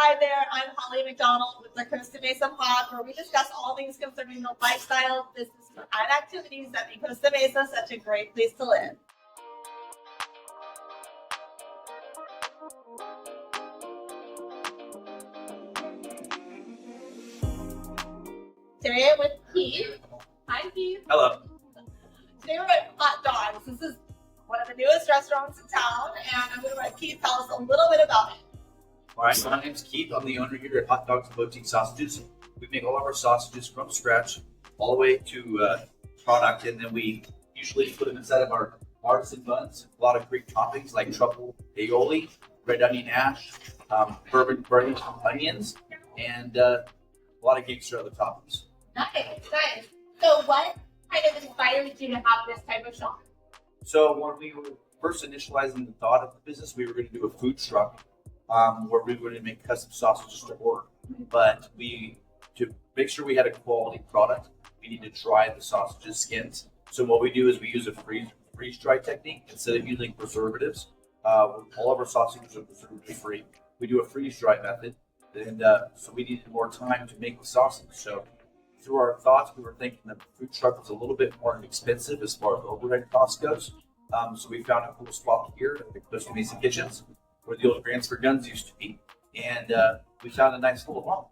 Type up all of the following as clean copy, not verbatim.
Hi there, I'm Holly McDonald with the Costa Mesa Pod, where we discuss all things concerning the lifestyle, business, and activities that make Costa Mesa such a great place to live. Today I'm with Keith. Hi, Keith. Hello. Today we're at Hot Dawgz. This is one of the newest restaurants in town, and I'm going to let Keith tell us a little bit about it. All right, so my name's Keith. I'm the owner here at Hot Dawgz Boutique Sausages. We make all of our sausages from scratch, all the way to product, and then we usually put them inside of our artisan buns. A lot of great toppings like truffle aioli, red onion ash, bourbon braised onions, and a lot of gangster other toppings. Nice. So what kind of inspired you to have this type of shop? So when we were first initializing the thought of the business, we were going to do a food truck where we were going to make custom sausages to order. But to make sure we had a quality product, we need to dry the sausages skins. So what we do is we use a freeze dry technique instead of using preservatives. All of our sausages are preservative free. We do a freeze dry method, and so we needed more time to make the sausage. So through our thoughts, we were thinking that the food truck was a little bit more expensive as far as overhead cost goes. So we found a cool spot here at the Costa Mesa Kitchens, where the old transfer guns used to be, and we found a nice little home.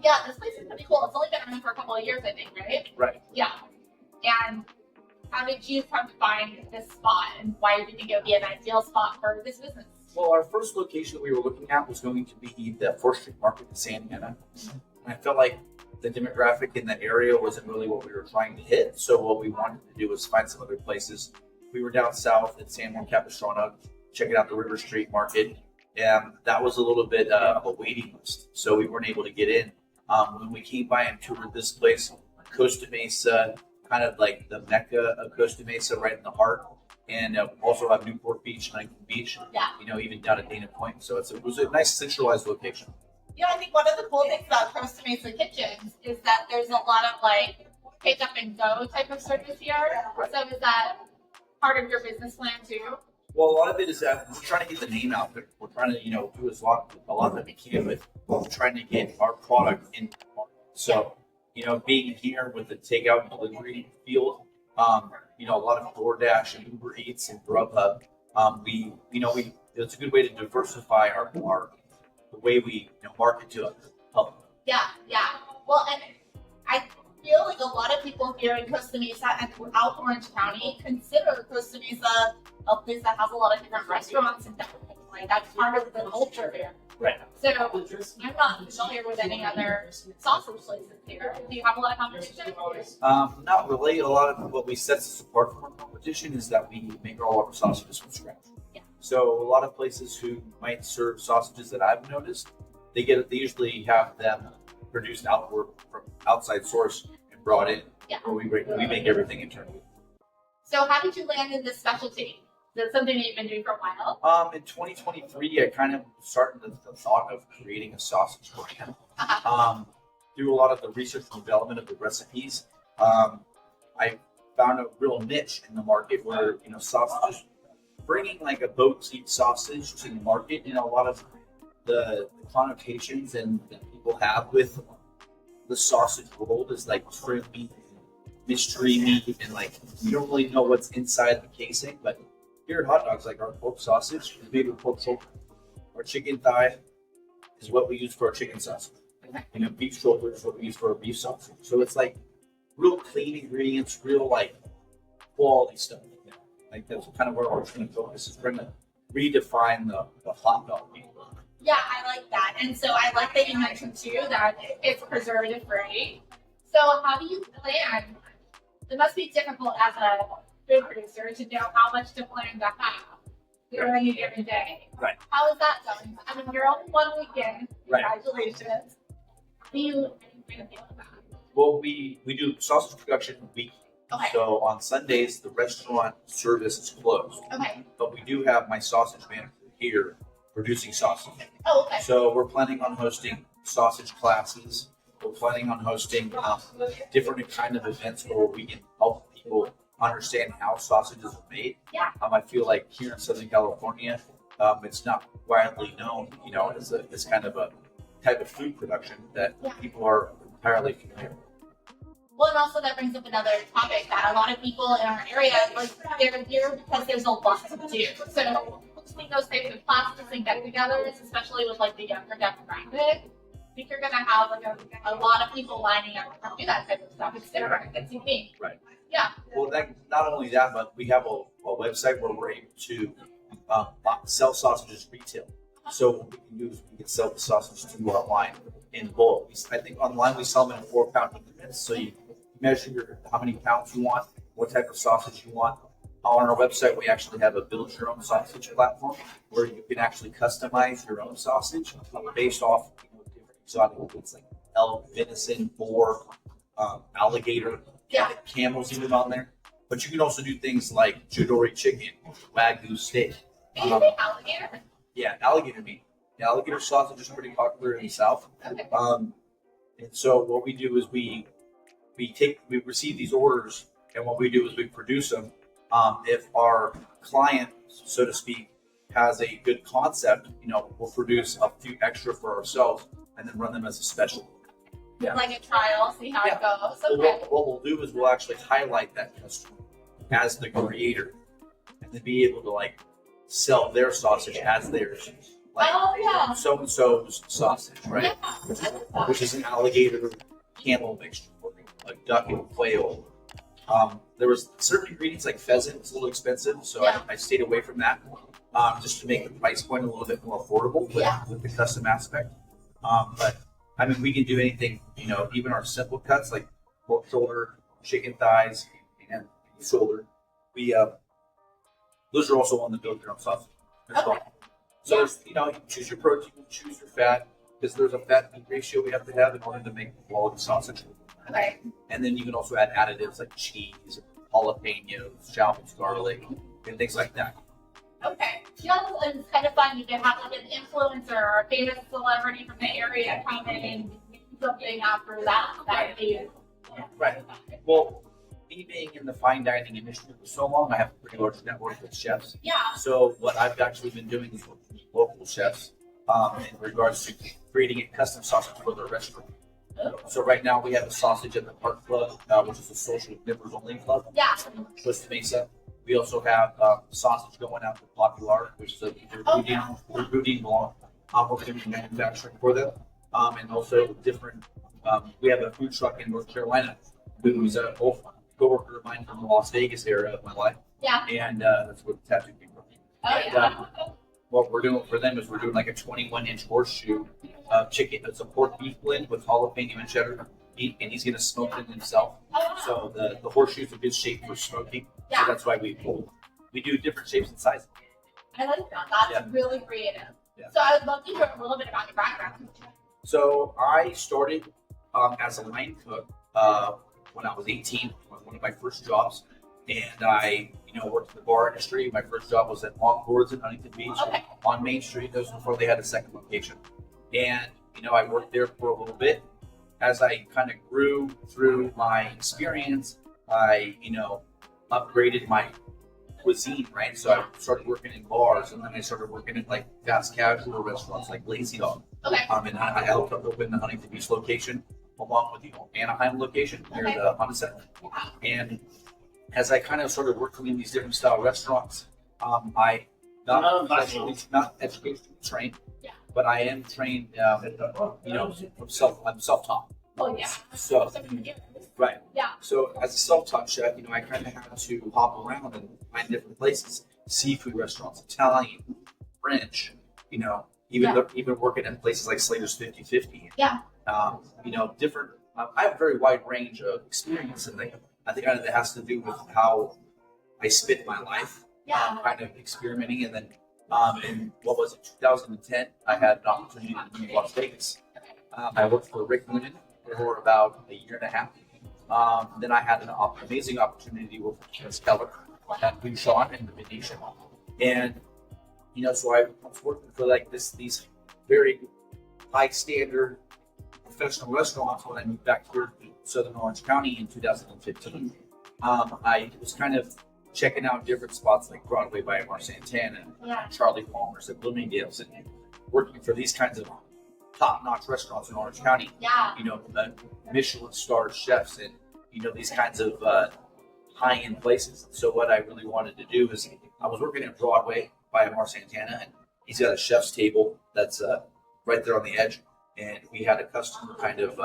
Yeah, this place is pretty cool. It's only been around for a couple of years, I think, right? Right. Yeah. And how did you come to find this spot, and why did you think it would be an ideal spot for this business? Well, our first location we were looking at was going to be the 4th Street Market in Santa Ana. And I felt like the demographic in that area wasn't really what we were trying to hit. So what we wanted to do was find some other places. We were down south in San Juan Capistrano, checking out the River Street Market, and that was a little bit of a waiting list. So we weren't able to get in. When we came by and toured this place, Costa Mesa, kind of like the mecca of Costa Mesa, right in the heart. And also have Newport Beach, Huntington Beach, even down at Dana Point. So it was a nice centralized location. Yeah, I think one of the cool things about Costa Mesa Kitchens is that there's a lot of like pick up and go type of service here. Right. So is that part of your business plan too? Well, a lot of it is that we're trying to get the name out there. We're trying to, do a lot that we can with trying to get our product in the market. So, being here with the takeout and delivery field, a lot of DoorDash and Uber Eats and Grubhub, it's a good way to diversify the way we market to the public. Yeah. Well, and I feel like a lot of people here in Costa Mesa and throughout Orange County consider Costa Mesa a place that has a lot of different restaurants and different things. Like that's part of the culture here. Right. So I'm not familiar with any other sausage places here. Do you have a lot of competition? Not really. A lot of what we sets us apart from our competition is that we make all of our sausages from scratch. Yeah. So a lot of places who might serve sausages that I've noticed, they usually have them produced outward from outside source and brought in. Yeah. Where we make everything internally. So how did you land in this specialty? Is that something that you've been doing for a while? In 2023, I kind of started the thought of creating a sausage brand. Through a lot of the research and development of the recipes, I found a real niche in the market where, sausages, bringing like a boutique sausage to the market, a lot of the connotations that people have with the sausage world is like trim meat, mystery meat, and like you don't really know what's inside the casing, but here at Hot Dawgz, like our pork sausage is made with pork shoulder. Our chicken thigh is what we use for our chicken sausage. Beef shoulder is what we use for our beef sausage. So it's like real clean ingredients, real like quality stuff. Like that's kind of where our focus is. We're going to redefine the hot dog meat. Yeah, I like that. And so I like that you mentioned too that it's preservative free. So how do you plan? It must be difficult as a food producer to know how much to plan to have during a given day. Right. How is that going? I mean, you're only one weekend. Right. Congratulations. How do you feel about that? Well, we do sausage production weekly. Okay. So on Sundays, the restaurant service is closed. Okay. But we do have my sausage manager here producing sausage. Oh, okay. So we're planning on hosting sausage classes. We're planning on hosting different kind of events where we can help people understand how sausages are made. Yeah. I feel like here in Southern California, It's not widely known, as kind of a type of food production that people are entirely familiar with. Well, and also that brings up another topic that a lot of people in our area, like, they're here because there's a lot to do. So between those types of classes and get-togethers, especially with like the younger demographic, I think you're gonna have like a lot of people lining up to do that type of stuff. It's different. It's unique. Right. Yeah. Well, not only that, but we have a website where we're able to sell sausages retail. So what we can do is we can sell the sausage to you online in bulk. I think online we sell them in 4-pound increments. So you measure how many pounds you want, what type of sausage you want. On our website, we actually have a build your own sausage platform where you can actually customize your own sausage based off different exotic foods like elk, venison, boar, alligator, camels even on there. But you can also do things like Chidori chicken, Wagyu steak. Did you say alligator? Yeah, alligator meat. The alligator sausage is pretty popular in the South. Okay. And so what we do is we receive these orders, and what we do is we produce them. If our client, so to speak, has a good concept, we'll produce a few extra for ourselves and then run them as a special. Yeah. Like a trial, see how it goes. Well, Okay. what we'll do is we'll actually highlight that customer as the creator, and then be able to like sell their sausage as theirs. Like so and so's sausage, right? Yeah. Which is an alligator camel mixture, like duck and quail. There was certain ingredients like pheasant was a little expensive, so I stayed away from that, just to make the price point a little bit more affordable with the custom aspect. But I mean, we can do anything, even our simple cuts like pork shoulder, chicken thighs, and shoulder. We those are also on the build your own sausage as well. So there's, you choose your protein, choose your fat, because there's a fat meat ratio we have to have in order to make quality sausage. Right. And then you can also add additives like cheese, jalapenos, Jalapeno garlic, and things like that. Okay. Yeah, and it's kind of fun. You can have like an influencer or a famous celebrity from the area come in and do something after that. Right. Well, me being in the fine dining industry for so long, I have a pretty large network with chefs. Yeah. So what I've actually been doing is working with local chefs in regards to creating a custom sausage for their restaurant. So right now we have a sausage at the Park Club, which is a social members only club. Yeah. Costa Mesa. We also have sausage going out to Popular, which is a Boudin Blanc. We're going to be manufacturing for them. And also different, we have a food truck in North Carolina who's a co-worker of mine from the Las Vegas area of my life. Yeah. And that's where the tattoo came from. What we're doing for them is we're doing like a 21-inch horseshoe chicken. It's a pork beef blend with jalapeno and cheddar meat, and he's going to smoke it himself. So the horseshoe's a good shape for smoking. So that's why we do different shapes and sizes. I like that. That's really creative. Yeah. So I would love to hear a little bit about your background. So I started as a line cook when I was 18. One of my first jobs. And I, worked in the bar industry. My first job was at Longboards in Huntington Beach on Main Street. Those before they had a second location. And, I worked there for a little bit. As I kind of grew through my experience, I, upgraded my cuisine, right? So I started working in bars, and then I started working at like fast casual restaurants like Lazy Dog. Okay. And I helped open the Huntington Beach location along with the Anaheim location near the Honda Center. And as I kind of started working in these different style restaurants, I not educationally trained, but I am trained. I'm self-taught. Oh yeah. So right. Yeah. So as a self-taught chef, I kind of had to hop around and find different places: seafood restaurants, Italian, French. Even working in places like Slater's 50/50. Yeah. Different. I have a very wide range of experience, and I think that has to do with how I spent my life. Yeah. Kind of experimenting, and then in 2010, I had an opportunity to move to Las Vegas. I worked for Rick Noonan for about a year and a half. Then I had an amazing opportunity to work with Chris Keller at Bouchon and the Venetian. And, so I was working for like these very high standard professional restaurants when I moved back here to Southern Orange County in 2015. I was kind of checking out different spots like Broadway by Mar Santana, Yeah. Charlie Palmer's, and Bloomingdale's, and working for these kinds of top-notch restaurants in Orange County. Yeah. Michelin-starred chefs, and these kinds of high-end places. So what I really wanted to do is, I was working at Broadway by Mar Santana, and he's got a chef's table that's right there on the edge, and we had a customer kind of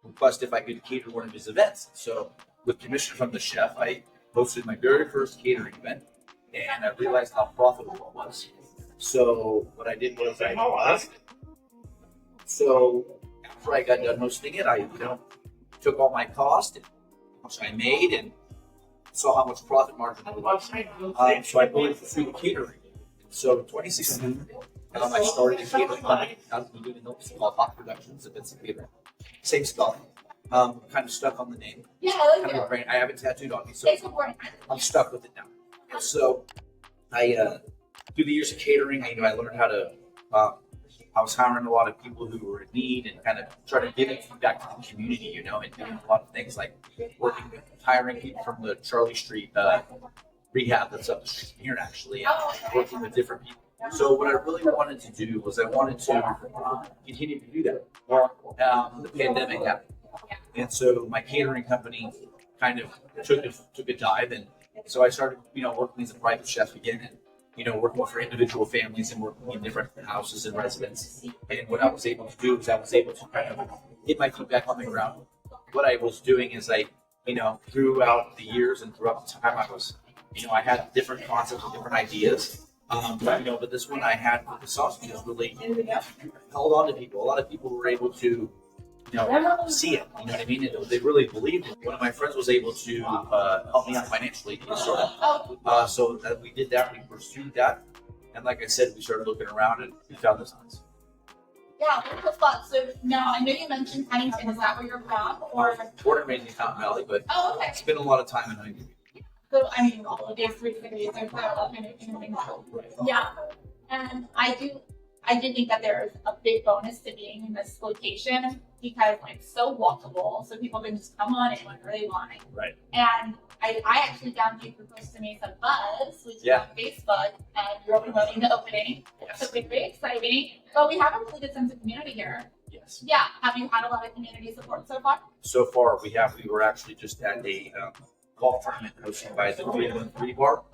request if I could cater one of his events. So with permission from the chef, I hosted my very first catering event, and I realized how profitable it was. So what I did was so after I got done hosting it, I took all my cost and how much I made and saw how much profit margin it was. So I put it through the catering. So 2016, I started a catering company. I was doing it's called Hot Productions, events and catering. Same stuff. Kind of stuck on the name. Yeah, I like Kind of it. a brand. I have it tattooed on me, so It's important. I'm stuck with it now. And so I, through the years of catering, I learned how to. I was hiring a lot of people who were in need and kind of trying to give it back to the community, and doing a lot of things like working with hiring people from the Charlie Street rehab that's up the street from here, actually, and working with different people. So what I really wanted to do was I wanted to continue to do that. The pandemic happened. And so my catering company kind of took a dive, and so I started, working as a private chef again, and working for individual families and working in different houses and residences. And what I was able to do is I was able to kind of get my feet back on the ground. What I was doing is throughout the years and throughout the time I was, I had different concepts and different ideas. But this one I had with the sausages really held on to people. A lot of people were able to see it, you know what I mean? And they really believed it. One of my friends was able to help me out financially to get started. So that we did that, we pursued that. And like I said, we started looking around and we found this place. Yeah, wonderful spot. So now I know you mentioned Huntington. Is that where you're from? Or Born and raised in Fountain Valley, but okay. spent a lot of time in Huntington. So all of these 3 cities are kind of intermingled. Yeah. And I do think that there is a big bonus to being in this location because it's so walkable, so people can just come on in whenever they want. Right. And I actually found you through Costa Mesa Buzz, which is on Facebook, and you're promoting the opening. Yes. So it's very exciting. But we have a really good sense of community here. Yes. Yeah. Have you had a lot of community support so far? So far, we were actually just at a golf tournament hosted by the 313 Bar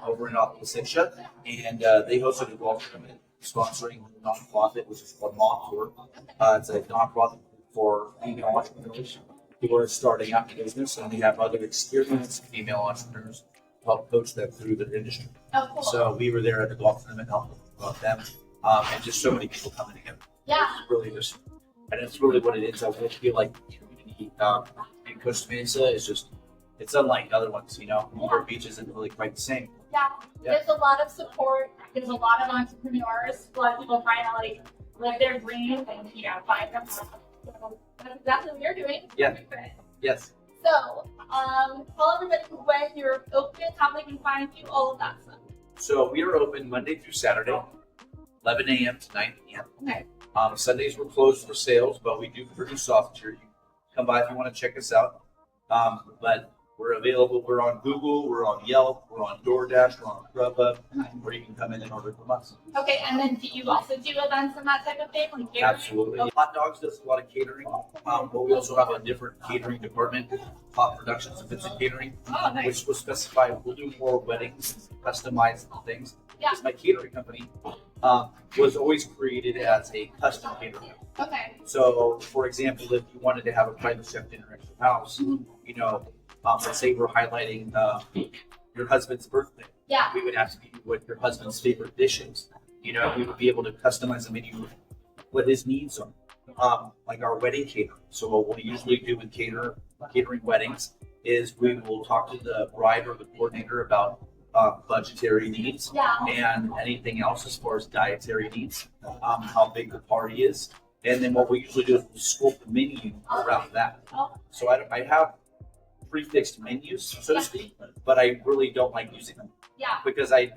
over in Placentia, and they hosted a golf tournament sponsoring a nonprofit, which is called Mom Tour. It's a nonprofit for female entrepreneurs who are starting out in business, and we have other experienced female entrepreneurs to help coach them through their industry. Oh, cool. So we were there at the golf tournament helping about them, and just so many people coming together. Yeah. It's really what it is. I really feel like the community in Costa Mesa is it's unlike other ones, Newport Beach isn't really quite the same. Yeah. There's a lot of support. There's a lot of entrepreneurs. A lot of people trying to live their dreams and find them. So that's exactly what you're doing. Yeah. Yes. So, tell everybody when you're open, how they can find you, all of that stuff. So we are open Monday through Saturday, 11 a.m. to 9 p.m. Okay. Sundays we're closed for sales, but we do produce sausage here. You can come by if you want to check us out. But we're available. We're on Google, we're on Yelp, we're on DoorDash, we're on Grubhub, or you can come in and order from us. Okay, and then do you also do events and that type of thing? Like catering? Absolutely. Hot Dawgz does a lot of catering, but we also have a different catering department, Hot Productions, events and catering, Oh, nice. which will specify we'll do more weddings, customized things. Yeah. Because my catering company was always created as a custom catering. Okay. So, for example, if you wanted to have a private chef dinner at your house, let's say we're highlighting your husband's birthday. Yeah. We would ask you what your husband's favorite dish is. We would be able to customize the menu what his needs are. Like our wedding catering. So what we usually do with catering weddings is we will talk to the bride or the coordinator about budgetary needs and anything else as far as dietary needs, how big the party is. And then what we usually do is we sculpt the menu around that. So I have prefixed menus, so to speak, but I really don't like using them because I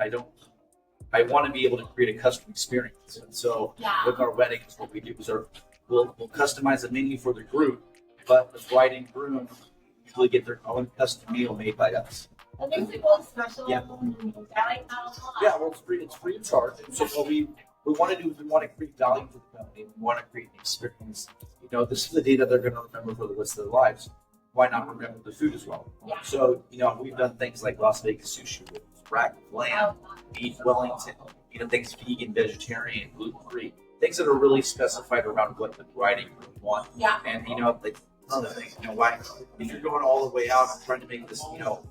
want to be able to create a custom experience. And so with our weddings, what we do is we'll customize the menu for the group, but the bride and groom usually get their own custom meal made by us. That makes it really special. Yeah. I like that a lot. Yeah, well, it's free of charge. So what we want to do is we want to create value for the company. We want to create an experience. You know, this is the data they're going to remember for the rest of their lives. Why not remember the food as well? Yeah. So, you know, we've done things like Las Vegas sushi with rack lamb, beef Wellington, you know, things vegan, vegetarian, gluten-free, things that are really specified around what the bride really want. Yeah. And, you know, like other things, you know, why, if you're going all the way out and trying to make this, you know,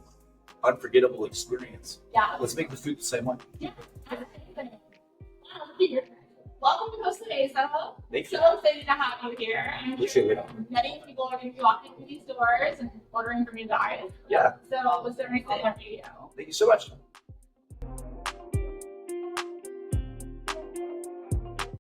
unforgettable experience, Yeah. let's make the food the same way. Yeah. Welcome to Costa Mesa. Thank you. So excited to have you here. And Appreciate it. many people are going to be walking through these doors and ordering from you guys. Yeah. So was there anything for you? Thank you so much.